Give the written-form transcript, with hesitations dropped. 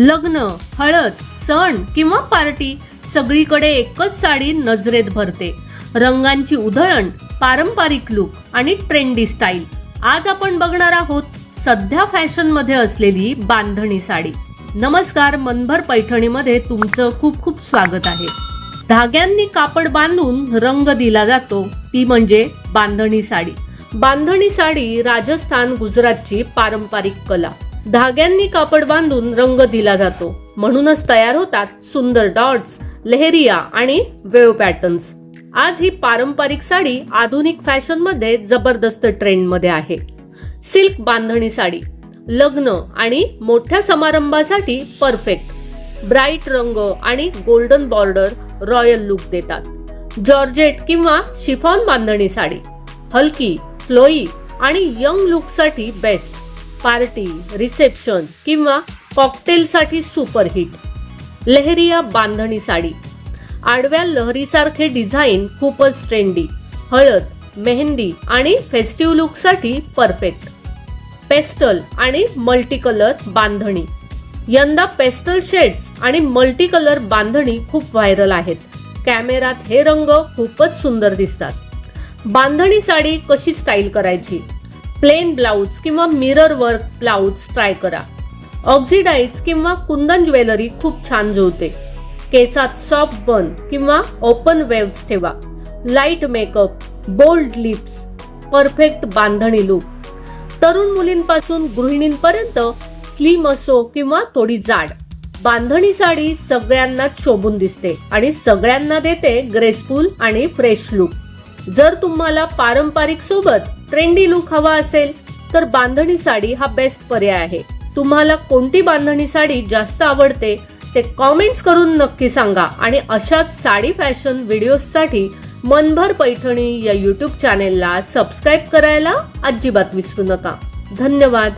लग्न, हळद, सण किंवा पार्टी सगळीकडे एकच साडी नजरेत भरते. रंगांची उधळण, पारंपरिक लुक आणि ट्रेंडी स्टाईल. आज आपण बघणार आहोत सध्या फॅशन मध्ये असलेली बांधणी साडी. नमस्कार, मनभर पैठणीमध्ये तुमचं खूप खूप स्वागत आहे. धाग्यांनी कापड बांधून रंग दिला जातो, ती म्हणजे बांधणी साडी. बांधणी साडी राजस्थान, गुजरातची पारंपरिक कला. धाग्यांनी कापड बांधून रंग दिला जातो, म्हणूनच तयार होतात सुंदर डॉट्स, लेहरिया आणि वेव्ह पॅटर्न्स. आज ही पारंपरिक साडी आधुनिक फॅशन मध्ये जबरदस्त ट्रेंड मध्ये आहे. सिल्क बांधणी साडी लग्न आणि मोठ्या समारंभासाठी परफेक्ट. ब्राईट रंग आणि गोल्डन बॉर्डर रॉयल लुक देतात. जॉर्जेट किंवा शिफॉन बांधणी साडी हलकी, फ्लोई आणि यंग लुक साठी बेस्ट. पार्टी, रिसेप्शन किंवा कॉकटेल साठी सुपर हिट. लेहरिया बांधणी साडी आडव्या लहरीसारखे डिझाईन खूपच ट्रेंडी. हळद, मेहंदी आणि फेस्टिव्ह लुक साठी परफेक्ट. पेस्टल आणि मल्टी कलर बांधणी. यंदा पेस्टल शेड्स आणि मल्टी कलर बांधणी खूप व्हायरल आहेत. कॅमेरात हे रंग खूपच सुंदर दिसतात. बांधणी साडी कशी स्टाईल करायची? प्लेन ब्लाउज किंवा मिरर वर्क ब्लाउज ट्राय करा. ऑक्सिडाइज किंवा कुंदन ज्वेलरी खूप छान जुळते. केसात सॉफ्ट बन किंवा ओपन वेव्स ठेवा. Light makeup, bold lips, perfect बांधणी लुक. तरुण मुलींपासून गृहिणींपर्यंत स्लिम असो किंवा थोडी जाड, बांधणी साडी सगळ्यांनाच शोभून दिसते आणि सगळ्यांना देते ग्रेसफुल आणि फ्रेश लुक. जर तुम्हाला पारंपरिक सोबत ट्रेंडी लुक हवा असेल तर बांधणी साडी हा बेस्ट पर्याय आहे. तुम्हाला कोणती बांधणी साडी जास्त आवडते ते कॉमेंट्स करून नक्की सांगा आणि अशाच साडी फॅशन व्हिडिओसाठी मनभर पैठणी या YouTube चॅनेलला सबस्क्राईब करायला अजिबात विसरू नका. धन्यवाद.